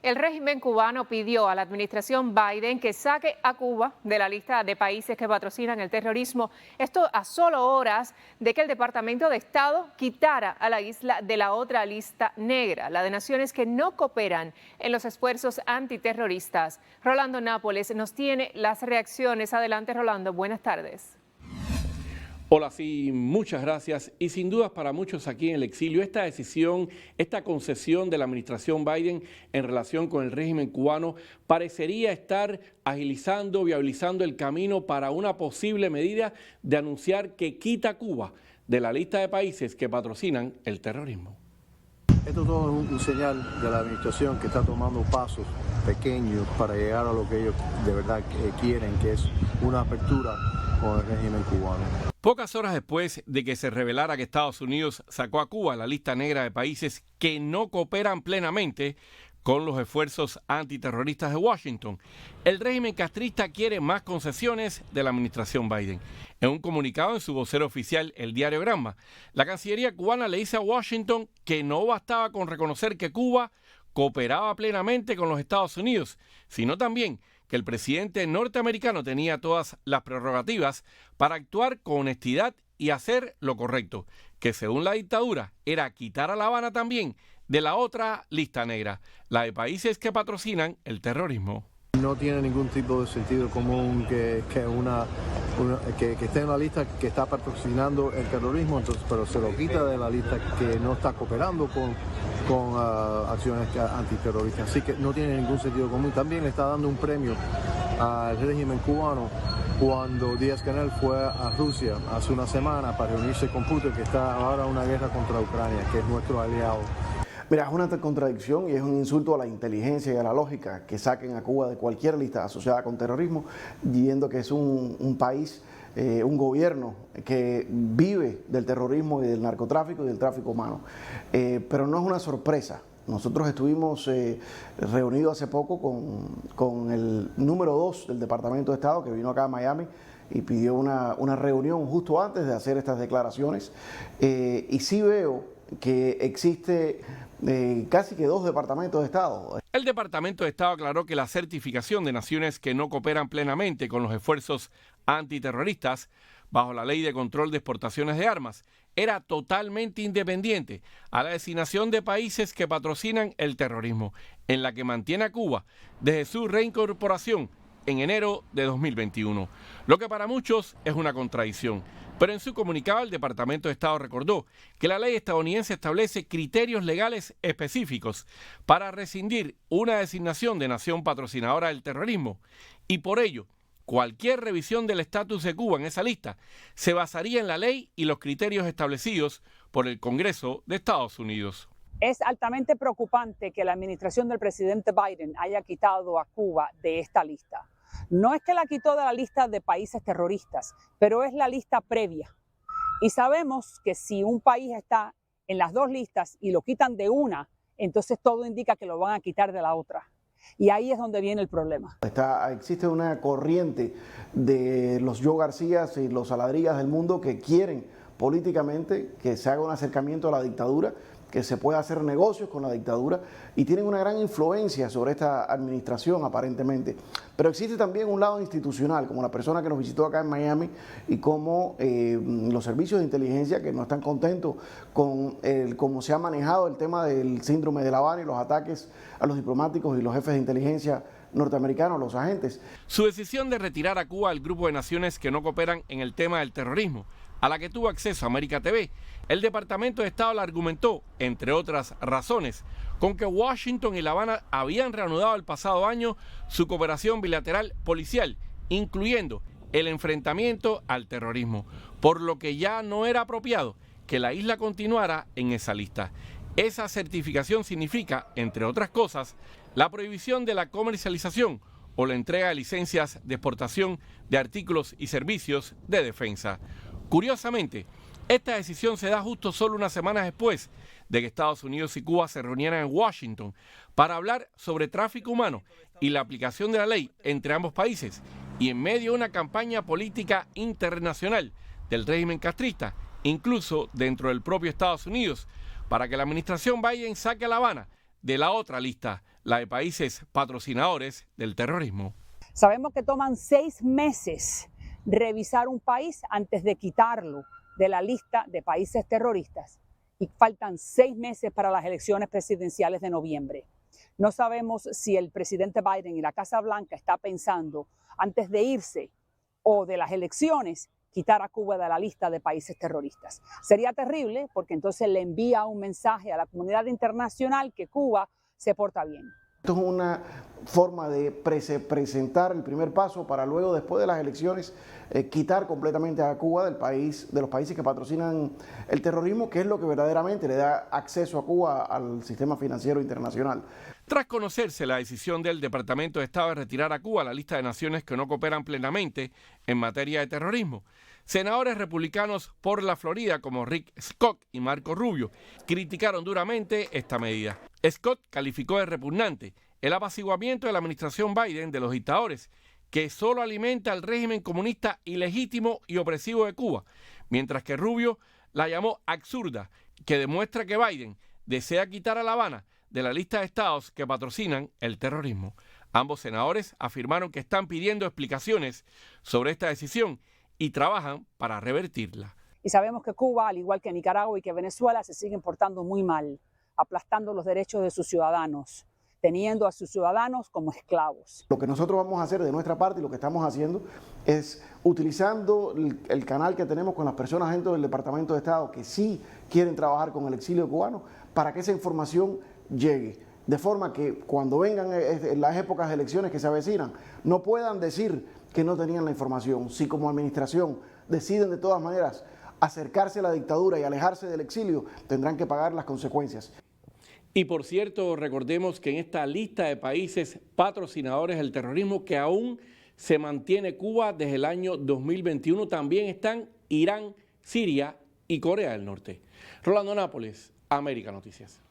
El régimen cubano pidió a la administración Biden que saque a Cuba de la lista de países que patrocinan el terrorismo. Esto a solo horas de que el Departamento de Estado quitara a la isla de la otra lista negra, la de naciones que no cooperan en los esfuerzos antiterroristas. Rolando Nápoles nos tiene las reacciones. Adelante, Rolando. Buenas tardes. Hola, sí, muchas gracias. Y sin dudas para muchos aquí en el exilio, esta decisión, esta concesión de la administración Biden en relación con el régimen cubano parecería estar agilizando, viabilizando el camino para una posible medida de anunciar que quita a Cuba de la lista de países que patrocinan el terrorismo. Esto todo es un señal de la administración que está tomando pasos pequeños para llegar a lo que ellos de verdad quieren, que es una apertura con el régimen cubano. Pocas horas después de que se revelara que Estados Unidos sacó a Cuba de la lista negra de países que no cooperan plenamente con los esfuerzos antiterroristas de Washington, el régimen castrista quiere más concesiones de la administración Biden. En un comunicado en su vocero oficial, el diario Granma, la Cancillería cubana le dice a Washington que no bastaba con reconocer que Cuba cooperaba plenamente con los Estados Unidos, sino también que el presidente norteamericano tenía todas las prerrogativas para actuar con honestidad y hacer lo correcto, que según la dictadura era quitar a La Habana también de la otra lista negra, la de países que patrocinan el terrorismo. No tiene ningún tipo de sentido común que esté en una lista que está patrocinando el terrorismo, entonces, pero se lo quita de la lista que no está cooperando con acciones antiterroristas. Así que no tiene ningún sentido común. También le está dando un premio al régimen cubano cuando Díaz-Canel fue a Rusia hace una semana para reunirse con Putin, que está ahora en una guerra contra Ucrania, que es nuestro aliado. Mira, es una contradicción y es un insulto a la inteligencia y a la lógica que saquen a Cuba de cualquier lista asociada con terrorismo, viendo que es un país, un gobierno que vive del terrorismo y del narcotráfico y del tráfico humano. Pero no es una sorpresa. Nosotros estuvimos reunidos hace poco con el número 2 del Departamento de Estado, que vino acá a Miami y pidió una reunión justo antes de hacer estas declaraciones. Y sí veo que existe casi que 2 departamentos de Estado. El Departamento de Estado aclaró que la certificación de naciones que no cooperan plenamente con los esfuerzos antiterroristas bajo la Ley de Control de Exportaciones de Armas era totalmente independiente a la designación de países que patrocinan el terrorismo, en la que mantiene a Cuba desde su reincorporación en enero de 2021, lo que para muchos es una contradicción. Pero en su comunicado el Departamento de Estado recordó que la ley estadounidense establece criterios legales específicos para rescindir una designación de nación patrocinadora del terrorismo y por ello cualquier revisión del estatus de Cuba en esa lista se basaría en la ley y los criterios establecidos por el Congreso de Estados Unidos. Es altamente preocupante que la administración del presidente Biden haya quitado a Cuba de esta lista. No es que la quitó de la lista de países terroristas, pero es la lista previa. Y sabemos que si un país está en las 2 listas y lo quitan de una, entonces todo indica que lo van a quitar de la otra. Y ahí es donde viene el problema. Existe una corriente de los Joe Garcías y los Saladrigas del mundo que quieren políticamente que se haga un acercamiento a la dictadura, que se pueda hacer negocios con la dictadura y tienen una gran influencia sobre esta administración aparentemente. Pero existe también un lado institucional, como la persona que nos visitó acá en Miami y como los servicios de inteligencia que no están contentos con cómo se ha manejado el tema del síndrome de La Habana y los ataques a los diplomáticos y los jefes de inteligencia norteamericanos, los agentes. Su decisión de retirar a Cuba del grupo de naciones que no cooperan en el tema del terrorismo, a la que tuvo acceso América TV, el Departamento de Estado la argumentó, entre otras razones, con que Washington y La Habana habían reanudado el pasado año su cooperación bilateral policial, incluyendo el enfrentamiento al terrorismo, por lo que ya no era apropiado que la isla continuara en esa lista. Esa certificación significa, entre otras cosas, la prohibición de la comercialización o la entrega de licencias de exportación de artículos y servicios de defensa. Curiosamente, esta decisión se da justo solo unas semanas después de que Estados Unidos y Cuba se reunieran en Washington para hablar sobre tráfico humano y la aplicación de la ley entre ambos países y en medio de una campaña política internacional del régimen castrista, incluso dentro del propio Estados Unidos, para que la administración Biden saque a La Habana de la otra lista, la de países patrocinadores del terrorismo. Sabemos que toman 6 meses revisar un país antes de quitarlo de la lista de países terroristas y faltan 6 meses para las elecciones presidenciales de noviembre. No sabemos si el presidente Biden y la Casa Blanca está pensando, antes de irse o de las elecciones, quitar a Cuba de la lista de países terroristas. Sería terrible porque entonces le envía un mensaje a la comunidad internacional que Cuba se porta bien. Esto es una forma de presentar el primer paso para luego, después de las elecciones, quitar completamente a Cuba de los países que patrocinan el terrorismo, que es lo que verdaderamente le da acceso a Cuba al sistema financiero internacional. Tras conocerse la decisión del Departamento de Estado de retirar a Cuba la lista de naciones que no cooperan plenamente en materia de terrorismo, senadores republicanos por la Florida como Rick Scott y Marco Rubio criticaron duramente esta medida. Scott calificó de repugnante el apaciguamiento de la administración Biden de los dictadores, que solo alimenta al régimen comunista ilegítimo y opresivo de Cuba, mientras que Rubio la llamó absurda, que demuestra que Biden desea quitar a La Habana de la lista de estados que patrocinan el terrorismo. Ambos senadores afirmaron que están pidiendo explicaciones sobre esta decisión y trabajan para revertirla. Y sabemos que Cuba, al igual que Nicaragua y que Venezuela, se siguen portando muy mal, aplastando los derechos de sus ciudadanos, teniendo a sus ciudadanos como esclavos. Lo que nosotros vamos a hacer de nuestra parte y lo que estamos haciendo es utilizando el canal que tenemos con las personas dentro del Departamento de Estado que sí quieren trabajar con el exilio cubano para que esa información llegue, de forma que cuando vengan las épocas de elecciones que se avecinan, no puedan decir que no tenían la información. Si como administración deciden de todas maneras acercarse a la dictadura y alejarse del exilio, tendrán que pagar las consecuencias. Y por cierto, recordemos que en esta lista de países patrocinadores del terrorismo que aún se mantiene Cuba desde el año 2021, también están Irán, Siria y Corea del Norte. Rolando Nápoles, América Noticias.